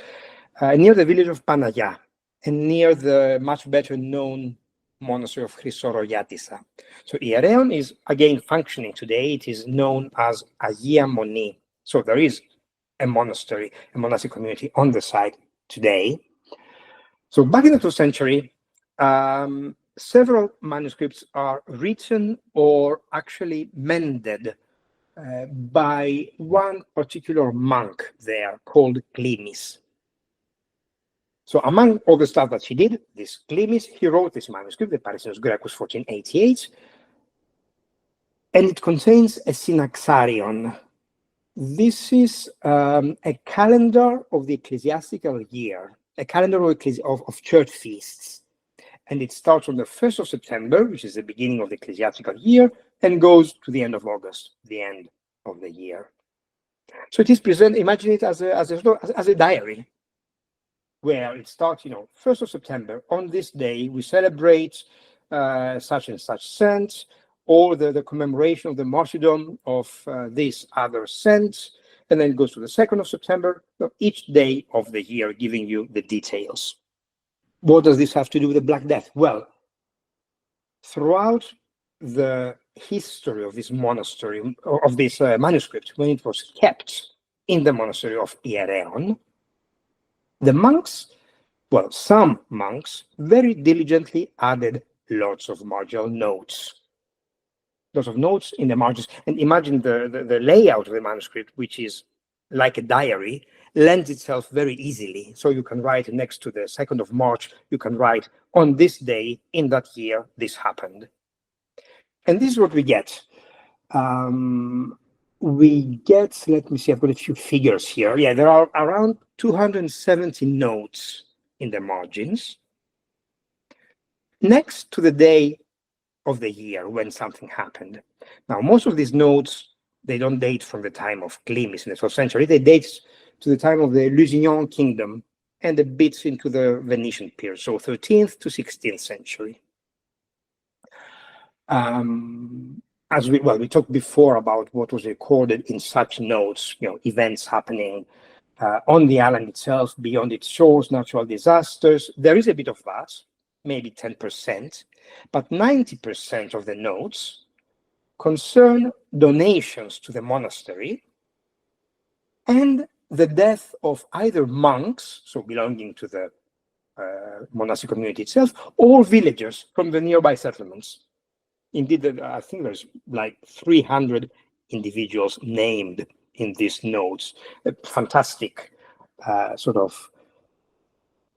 Speaker 2: near the village of Panagia, and near the much better known monastery of Chrysoroiatissa. So Hiereon is again functioning today. It is known as Agia Moni. So there is a monastery, a monastic community on the site today. So back in the 12th century, several manuscripts are written or actually mended by one particular monk there called Klimis. So among all the stuff that he did, this Klimis, he wrote this manuscript, the Parasinus Graecus 1488, and it contains a synaxarion. This is a calendar of the ecclesiastical year, a calendar of church feasts. And it starts on the 1st of September, which is the beginning of the ecclesiastical year, and goes to the end of August, the end of the year. So it is presented, imagine it as a diary, where it starts, 1st of September, on this day, we celebrate such and such saint, or the commemoration of the martyrdom of this other saint, and then it goes to the 2nd of September, each day of the year, giving you the details. What does this have to do with the Black Death? Well, throughout the history of this monastery, of this manuscript, when it was kept in the monastery of Hiereon, the monks, well, some monks, very diligently added lots of marginal notes. Lots of notes in the margins. And imagine the layout of the manuscript, which is like a diary, lends itself very easily. So you can write next to the 2nd of March, you can write, on this day, in that year, this happened. And this is what we get. Let me see, I've got a few figures here. Yeah, there are around 270 notes in the margins, next to the day of the year when something happened. Now, most of these notes, they don't date from the time of Klimis in the 12th century. They date to the time of the Lusignan kingdom and a bit into the Venetian period, so 13th to 16th century. as we talked before about what was recorded in such notes, events happening on the island itself, beyond its shores, natural disasters. There is a bit of that, maybe 10%, but 90% of the notes concern donations to the monastery and the death of either monks, so belonging to the monastic community itself, or villagers from the nearby settlements. Indeed, I think there's like 300 individuals named in these notes. A fantastic sort of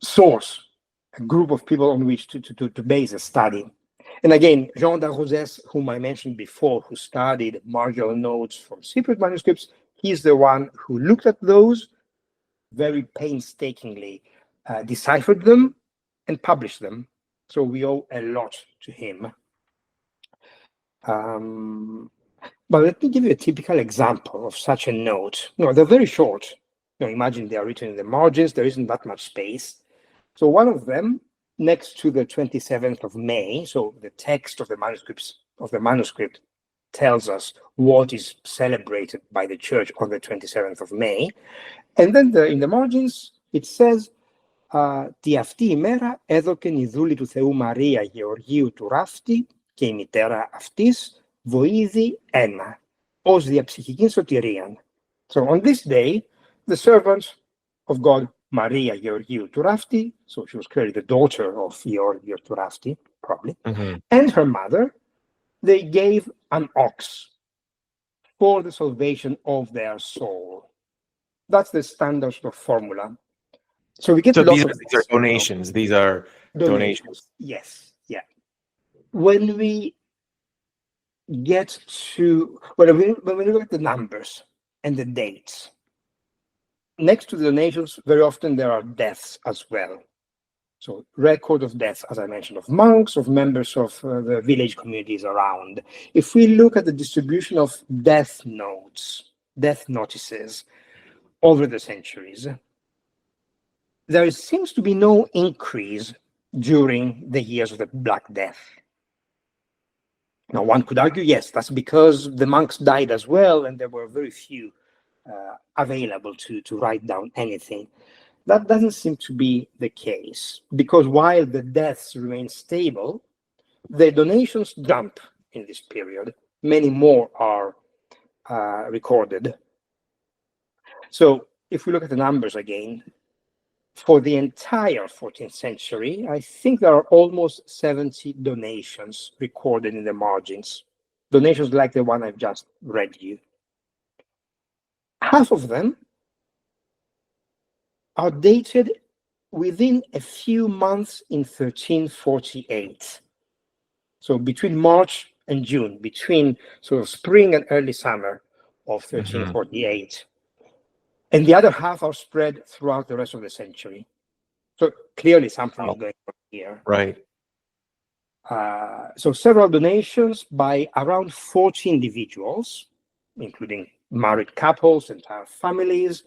Speaker 2: source, a group of people on which to base a study. And again, Jean d'Arrozès, whom I mentioned before, who studied marginal notes from Cypriot manuscripts, he's the one who looked at those, very painstakingly deciphered them and published them. So we owe a lot to him. But let me give you a typical example of such a note. They're very short. Imagine they are written in the margins. There isn't that much space. So one of them, next to the 27th of May, so the text of the manuscript tells us what is celebrated by the church on the 27th of May. And then in the margins, it says, «Τη αυτή ημέρα έδωκεν η δούλη του Θεού Μαρία Γεωργίου του Ράφτη και η μητέρα αυτής βοήθη ένα, ως διαψυχικήν σωτηρίαν». So on this day, the servant of God, Maria Georgiou Turafti, so she was clearly the daughter of Georgiou Turafti, probably, and her mother, they gave an ox for the salvation of their soul. That's the standard sort of formula. So we get
Speaker 1: these are donations. These are donations.
Speaker 2: Yes, yeah. When we get to when we look at the numbers and the dates, next to the donations, very often there are deaths as well. So record of deaths, as I mentioned, of monks, of members of the village communities around. If we look at the distribution of death notes, death notices over the centuries, there seems to be no increase during the years of the Black Death. Now, one could argue, yes, that's because the monks died as well, and there were very few available to write down anything. That doesn't seem to be the case, because while the deaths remain stable, the donations jump in this period. Many more are recorded. So if we look at the numbers again, for the entire 14th century, I think there are almost 70 donations recorded in the margins. Donations like the one I've just read you. Half of them are dated within a few months in 1348. So between March and June, between sort of spring and early summer of 1348. And the other half are spread throughout the rest of the century. So clearly something is going on here.
Speaker 1: Right.
Speaker 2: So several donations by around 40 individuals, including married couples, entire families.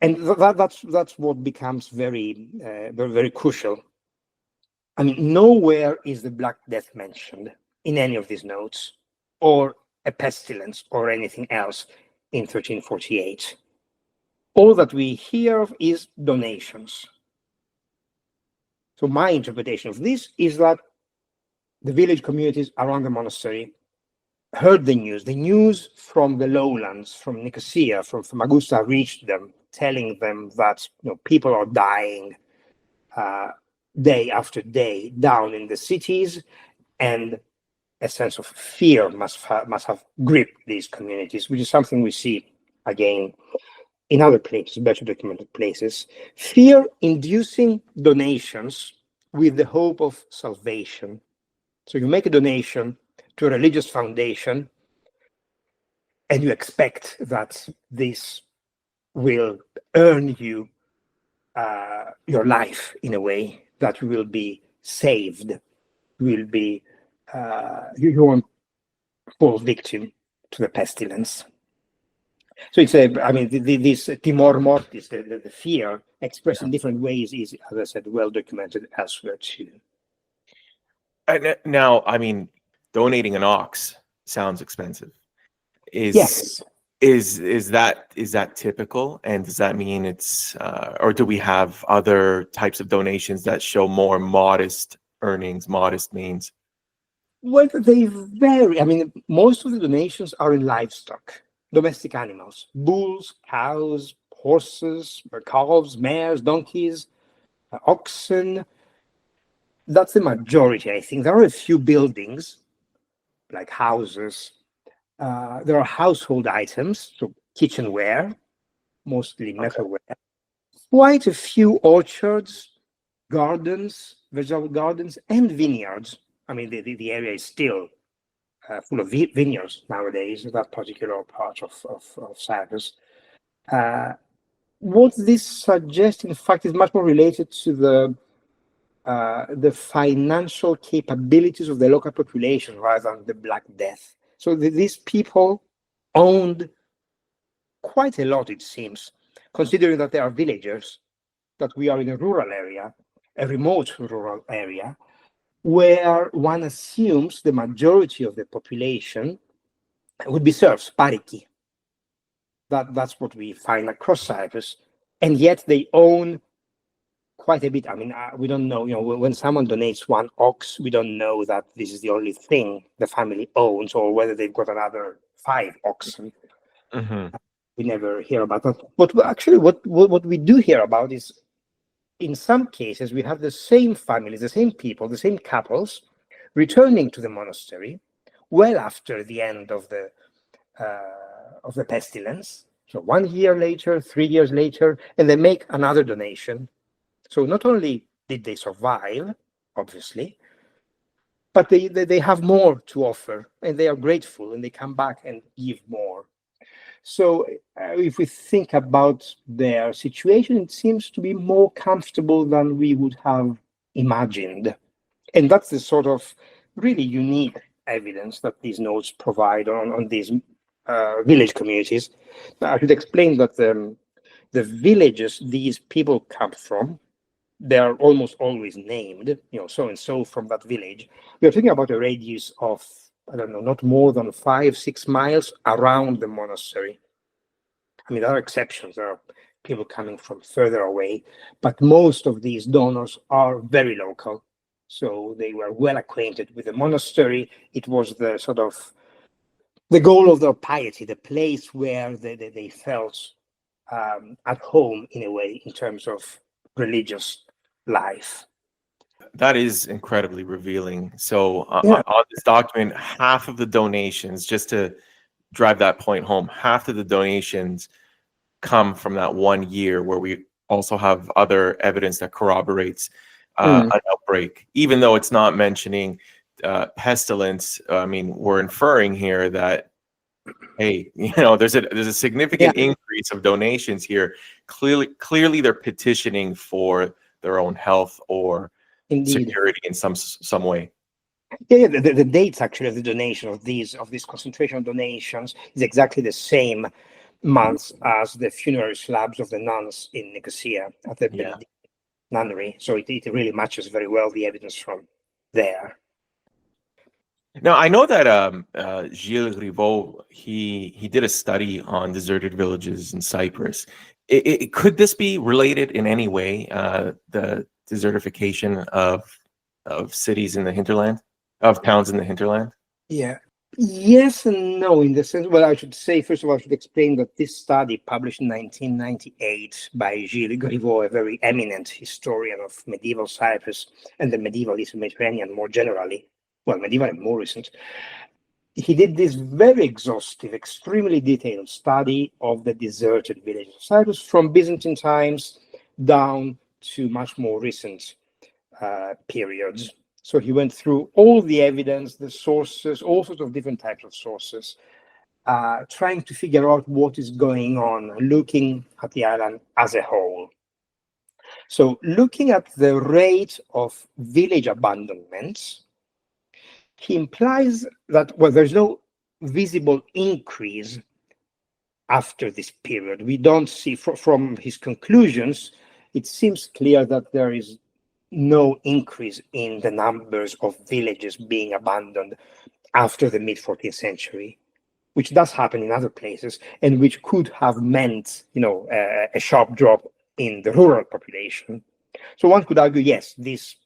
Speaker 2: And that's what becomes very, very crucial. I mean, nowhere is the Black Death mentioned in any of these notes, or a pestilence or anything else in 1348. All that we hear of is donations. So my interpretation of this is that the village communities around the monastery heard the news from the lowlands, from Nicosia, from Famagusta reached them, telling them that people are dying day after day down in the cities, and a sense of fear must have gripped these communities, which is something we see again in other places, better documented places. Fear inducing donations with the hope of salvation. So you make a donation to a religious foundation, and you expect that this will earn you your life in a way, that you will be saved, will be you won't fall victim to the pestilence. So it's this timor mortis, the fear expressed in different ways, is, as I said, well documented elsewhere too.
Speaker 1: Now, I mean, donating an ox sounds expensive.
Speaker 2: Yes.
Speaker 1: Is that typical? And does that mean it's or do we have other types of donations that show more modest earnings, modest means?
Speaker 2: Well, they vary. I mean, most of the donations are in livestock, domestic animals, bulls, cows, horses, calves, mares, donkeys, oxen. That's the majority, I think. There are a few buildings, like houses. There are household items, so kitchenware, mostly metalware. Quite a few orchards, gardens, vegetable gardens, and vineyards. I mean, the area is still full of vineyards nowadays, that particular part of Cyprus. What this suggests, in fact, is much more related to the financial capabilities of the local population rather than the Black Death. So these people owned quite a lot, it seems, considering that they are villagers, that we are in a rural area, a remote rural area, where one assumes the majority of the population would be serfs, pariki. That's what we find across Cyprus, and yet they own quite a bit. I mean, we don't know, when someone donates one ox, we don't know that this is the only thing the family owns, or whether they've got another 5 oxen.
Speaker 1: Mm-hmm.
Speaker 2: We never hear about that. But actually, what we do hear about is, in some cases, we have the same families, the same people, the same couples returning to the monastery well after the end of the pestilence. So 1 year later, 3 years later, and they make another donation. So not only did they survive, obviously, but they have more to offer, and they are grateful, and they come back and give more. So if we think about their situation, it seems to be more comfortable than we would have imagined. And that's the sort of really unique evidence that these notes provide on these village communities. Now, I should explain that the villages these people come from, they are almost always named, so and so from that village. We are talking about a radius of, I don't know, not more than 5-6 miles around the monastery. I mean, there are exceptions. There are people coming from further away, but most of these donors are very local. So they were well acquainted with the monastery. It was the sort of the goal of their piety, the place where they felt at home, in a way, in terms of religious life.
Speaker 1: That is incredibly revealing. So
Speaker 2: Yeah.
Speaker 1: on this document, half of the donations, just to drive that point home, half of the donations come from that 1 year where we also have other evidence that corroborates an outbreak, even though it's not mentioning pestilence. I mean, we're inferring here that, hey, there's a significant increase of donations here. Clearly they're petitioning for their own health or
Speaker 2: Indeed.
Speaker 1: security in some way.
Speaker 2: Yeah, the dates actually of the donation of these concentration donations is exactly the same months as the funerary slabs of the nuns in Nicosia at the Benedict nunnery. So it really matches very well the evidence from there.
Speaker 1: Now, I know that Gilles Rivaud, he did a study on deserted villages in Cyprus. Could this be related in any way, the desertification of cities in the hinterland, of towns in the hinterland?
Speaker 2: Yeah. Yes and no, in the sense, well, I should say, first of all, I should explain that this study, published in 1998 by Gilles Rivaud, a very eminent historian of medieval Cyprus and the medieval Eastern Mediterranean more generally, well, medieval and more recent, he did this very exhaustive, extremely detailed study of the deserted villages of Cyprus from Byzantine times down to much more recent periods. So he went through all the evidence, the sources, all sorts of different types of sources, trying to figure out what is going on, looking at the island as a whole. So looking at the rate of village abandonments, he implies that, well, there's no visible increase after this period. We don't see, from his conclusions, it seems clear that there is no increase in the numbers of villages being abandoned after the mid-14th century, which does happen in other places, and which could have meant, a sharp drop in the rural population. So one could argue, yes, this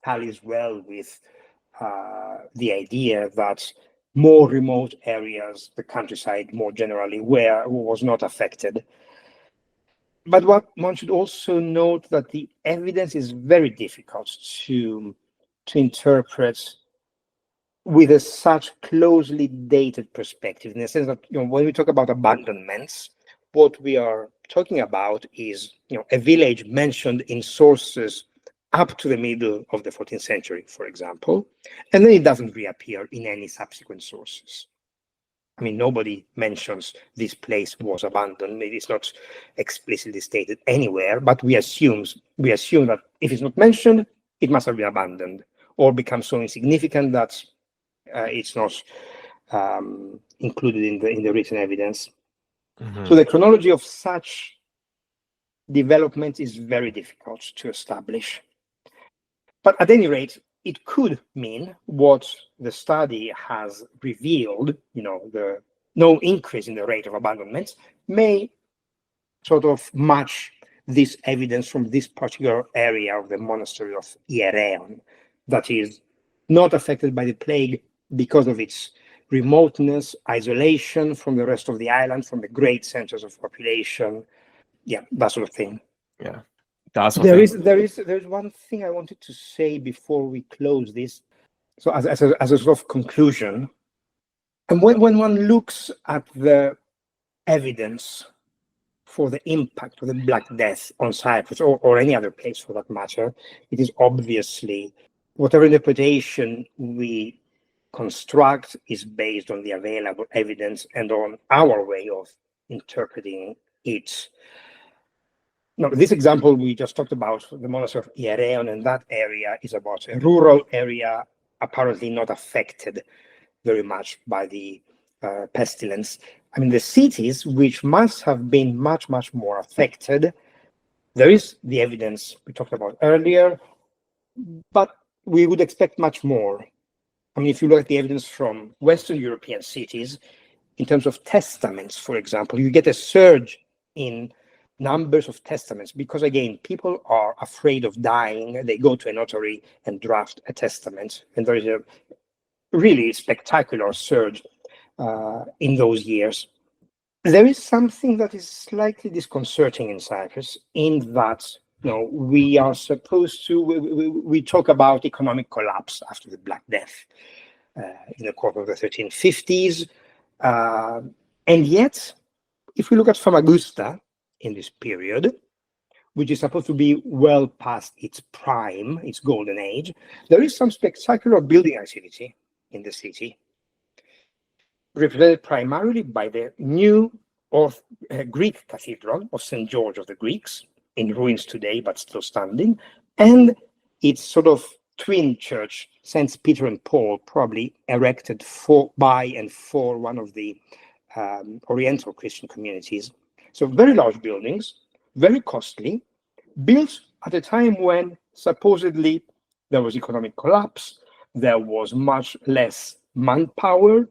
Speaker 2: tallies well with the idea that more remote areas, the countryside more generally, was not affected. But what one should also note that the evidence is very difficult to interpret with a such closely dated perspective, in the sense that when we talk about abandonments, what we are talking about is a village mentioned in sources up to the middle of the 14th century, for example, and then it doesn't reappear in any subsequent sources. I mean, nobody mentions this place was abandoned. Maybe it's not explicitly stated anywhere, but we assume that if it's not mentioned, it must have been abandoned or become so insignificant that it's not included in the written evidence. So the chronology of such development is very difficult to establish. But at any rate, it could mean what the study has revealed, the no increase in the rate of abandonments may sort of match this evidence from this particular area of the monastery of Yersinia, that is not affected by the plague because of its remoteness, isolation from the rest of the island, from the great centers of population, that sort of thing.
Speaker 1: Yeah.
Speaker 2: There's one thing I wanted to say before we close this. So as a sort of conclusion, and when one looks at the evidence for the impact of the Black Death on Cyprus, or any other place for that matter, it is obviously whatever interpretation we construct is based on the available evidence and on our way of interpreting it. Now, this example we just talked about, the monastery of Yersinia, and that area is about a rural area apparently not affected very much by the pestilence. I mean, the cities, which must have been much, much more affected, there is the evidence we talked about earlier, but we would expect much more. I mean, if you look at the evidence from Western European cities, in terms of testaments, for example, you get a surge in numbers of testaments because, again, people are afraid of dying. They go to a notary and draft a testament, and there is a really spectacular surge in those years. There is something that is slightly disconcerting in Cyprus, in that we are supposed to, we talk about economic collapse after the Black Death in the course of the 1350s. And yet, if we look at Famagusta in this period, which is supposed to be well past its prime, its golden age, there is some spectacular building activity in the city, represented primarily by the new Greek cathedral of St. George of the Greeks, in ruins today, but still standing, and its sort of twin church, Saints Peter and Paul, probably erected by and for one of the Oriental Christian communities. So very large buildings, very costly, built at a time when supposedly there was economic collapse, there was much less manpower,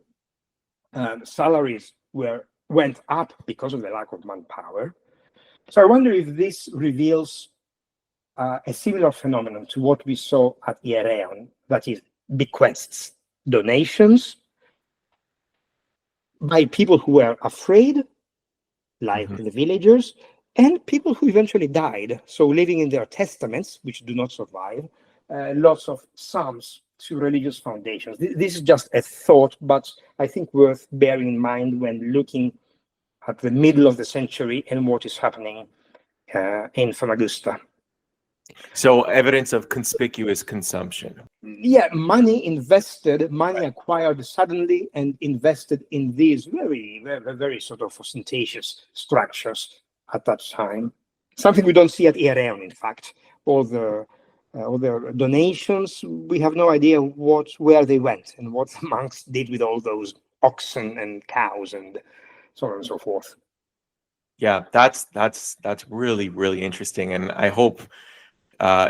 Speaker 2: salaries went up because of the lack of manpower. So I wonder if this reveals a similar phenomenon to what we saw at Yersinia, that is, bequests, donations by people who were afraid, like the villagers, and people who eventually died, so leaving in their testaments, which do not survive, lots of sums to religious foundations. This is just a thought, but I think worth bearing in mind when looking at the middle of the century and what is happening in Famagusta.
Speaker 1: So evidence of conspicuous consumption.
Speaker 2: Yeah, money acquired suddenly and invested in these very, very, very sort of ostentatious structures at that time. Something we don't see at Yersinia, in fact. All the donations, we have no idea where they went and what the monks did with all those oxen and cows and so on and so forth.
Speaker 1: Yeah, that's really, really interesting. And I hope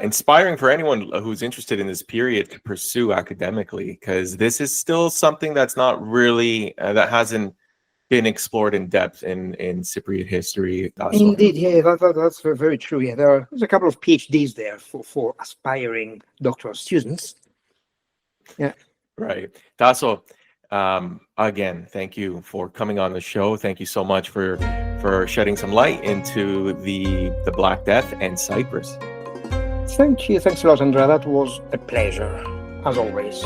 Speaker 1: inspiring for anyone who's interested in this period to pursue academically, because this is still something that's not really that hasn't been explored in depth in Cypriot history.
Speaker 2: Indeed, yeah, that's very true. Yeah, there's a couple of PhDs there for aspiring doctoral students. Yeah,
Speaker 1: right. Tasso, again, thank you for coming on the show. Thank you so much for shedding some light into the Black Death and Cyprus.
Speaker 2: thank you. Thanks a lot, Andrea. That was a pleasure, as always.